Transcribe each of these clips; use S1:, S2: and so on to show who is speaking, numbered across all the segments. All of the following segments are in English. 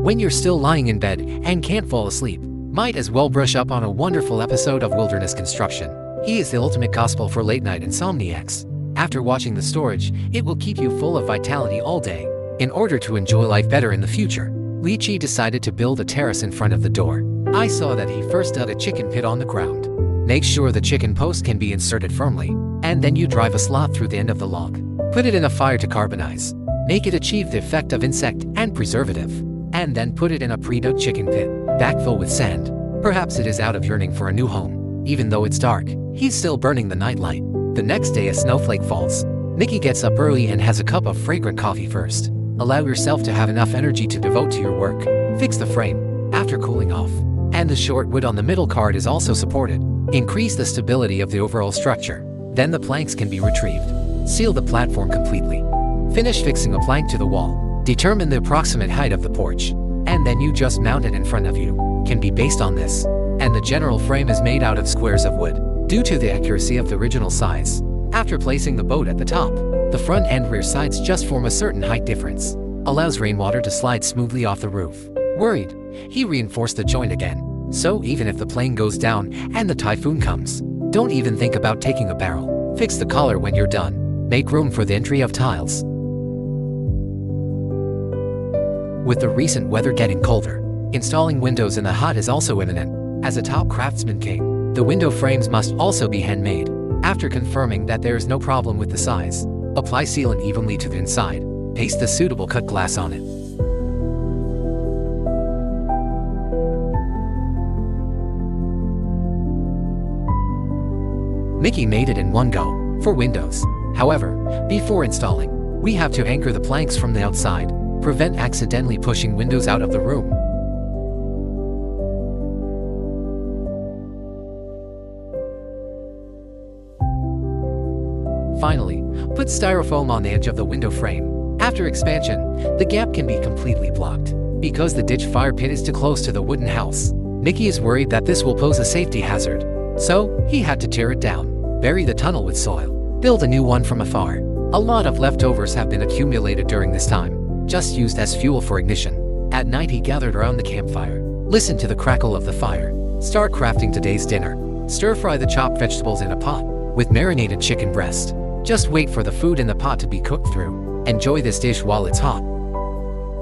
S1: When you're still lying in bed and can't fall asleep, might as well brush up on a wonderful episode of Wilderness Construction. He is the ultimate gospel for late-night insomniacs. After watching The Storage, it will keep you full of vitality all day. In order to enjoy life better in the future, Lychee decided to build a terrace in front of the door. I saw that he first dug a chicken pit on the ground. Make sure the chicken post can be inserted firmly, and then you drive a slot through the end of the log. Put it in a fire to carbonize. Make it achieve the effect of insect and preservative. And then put it in a pre-dug chicken pit, backfill with sand. Perhaps it is out of yearning for a new home. Even though it's dark, he's still burning the nightlight. The next day a snowflake falls. Mickey gets up early and has a cup of fragrant coffee first. Allow yourself to have enough energy to devote to your work. Fix the frame, after cooling off. And the short wood on the middle card is also supported. Increase the stability of the overall structure. Then the planks can be retrieved. Seal the platform completely. Finish fixing a plank to the wall. Determine the approximate height of the porch, and then you just mount it in front of you. Can be based on this. And the general frame is made out of squares of wood, due to the accuracy of the original size. After placing the boat at the top, the front and rear sides just form a certain height difference. Allows rainwater to slide smoothly off the roof. Worried, he reinforced the joint again. So even if the plane goes down and the typhoon comes, don't even think about taking a barrel. Fix the collar when you're done. Make room for the entry of tiles. With the recent weather getting colder, installing windows in the hut is also imminent. As a top craftsman king, the window frames must also be handmade. After confirming that there is no problem with the size, apply sealant evenly to the inside. Paste the suitable cut glass on it. Mickey made it in one go for windows. However, before installing, we have to anchor the planks from the outside. Prevent accidentally pushing windows out of the room. Finally, put styrofoam on the edge of the window frame. After expansion, the gap can be completely blocked. Because the ditch fire pit is too close to the wooden house, Mickey is worried that this will pose a safety hazard. So, he had to tear it down, bury the tunnel with soil, build a new one from afar. A lot of leftovers have been accumulated during this time, just used as fuel for ignition. At night he gathered around the campfire, listened to the crackle of the fire, start crafting today's dinner. Stir-fry the chopped vegetables in a pot, with marinated chicken breast. Just wait for the food in the pot to be cooked through. Enjoy this dish while it's hot.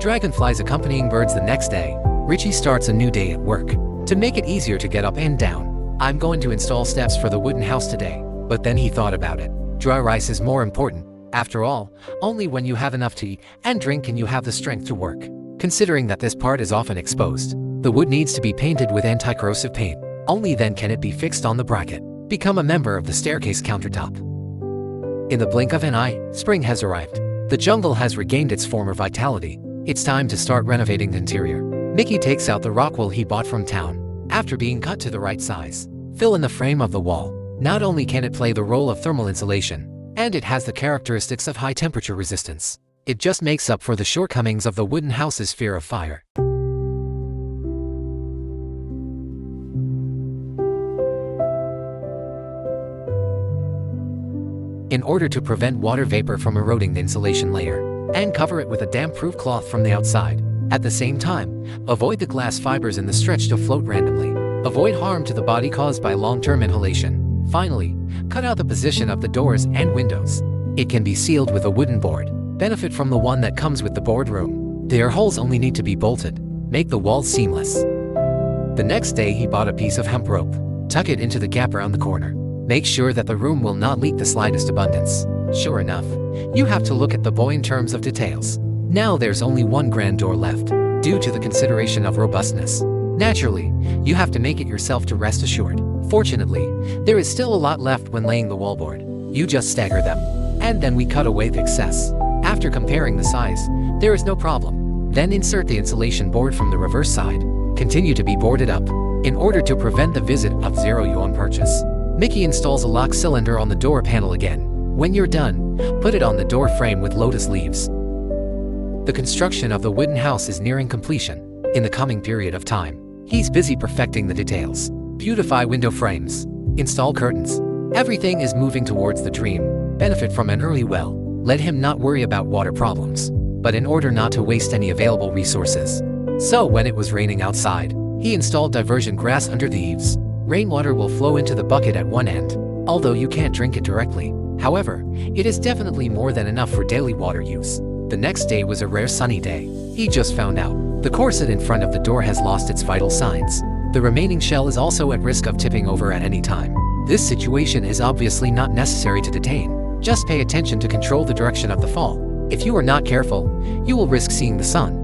S1: Dragonflies accompanying birds the next day. Richie starts a new day at work. To make it easier to get up and down, I'm going to install steps for the wooden house today. But then he thought about it. Dry rice is more important. After all, only when you have enough to eat and drink can you have the strength to work. Considering that this part is often exposed, the wood needs to be painted with anti-corrosive paint. Only then can it be fixed on the bracket. Become a member of the staircase countertop. In the blink of an eye, spring has arrived. The jungle has regained its former vitality. It's time to start renovating the interior. Mickey takes out the rock wool he bought from town. After being cut to the right size, fill in the frame of the wall. Not only can it play the role of thermal insulation, and it has the characteristics of high temperature resistance, it just makes up for the shortcomings of the wooden house's fear of fire. In order to prevent water vapor from eroding the insulation layer, and cover it with a damp-proof cloth from the outside. At the same time, avoid the glass fibers in the stretch to float randomly. Avoid harm to the body caused by long-term inhalation. Finally, cut out the position of the doors and windows. It can be sealed with a wooden board. Benefit from the one that comes with the boardroom. The air holes only need to be bolted. Make the walls seamless. The next day he bought a piece of hemp rope. Tuck it into the gap around the corner. Make sure that the room will not leak the slightest abundance. Sure enough, you have to look at the boy in terms of details. Now there's only one grand door left, due to the consideration of robustness. Naturally, you have to make it yourself to rest assured. Fortunately, there is still a lot left when laying the wallboard. You just stagger them, and then we cut away the excess. After comparing the size, there is no problem. Then insert the insulation board from the reverse side. Continue to be boarded up, in order to prevent the visit of zero-yuan purchase. Mickey installs a lock cylinder on the door panel again. When you're done, put it on the door frame with lotus leaves. The construction of the wooden house is nearing completion. In the coming period of time, he's busy perfecting the details. Beautify window frames. Install curtains. Everything is moving towards the dream. Benefit from an early well. Let him not worry about water problems. But in order not to waste any available resources, So when it was raining outside, he installed diversion grass under the eaves. Rainwater will flow into the bucket at one end, although you can't drink it directly. However, it is definitely more than enough for daily water use. The next day was a rare sunny day. He just found out the corset in front of the door has lost its vital signs. The remaining shell is also at risk of tipping over at any time. This situation is obviously not necessary to detain. Just pay attention to control the direction of the fall. If you are not careful, you will risk seeing the sun.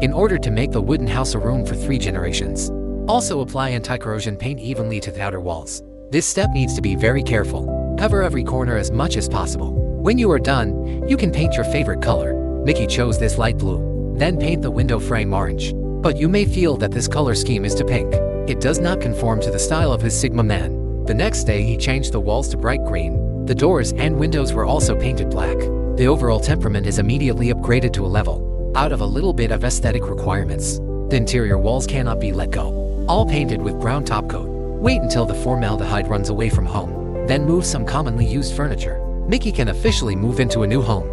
S1: In order to make the wooden house a room for 3 generations, also apply anti-corrosion paint evenly to the outer walls. This step needs to be very careful. Cover every corner as much as possible. When you are done, you can paint your favorite color. Mickey chose this light blue. Then paint the window frame orange. But you may feel that this color scheme is too pink. It does not conform to the style of his Sigma man. The next day he changed the walls to bright green. The doors and windows were also painted black. The overall temperament is immediately upgraded to a level, out of a little bit of aesthetic requirements. The interior walls cannot be let go. All painted with brown top coat. Wait until the formaldehyde runs away from home. Then move some commonly used furniture. Mickey can officially move into a new home.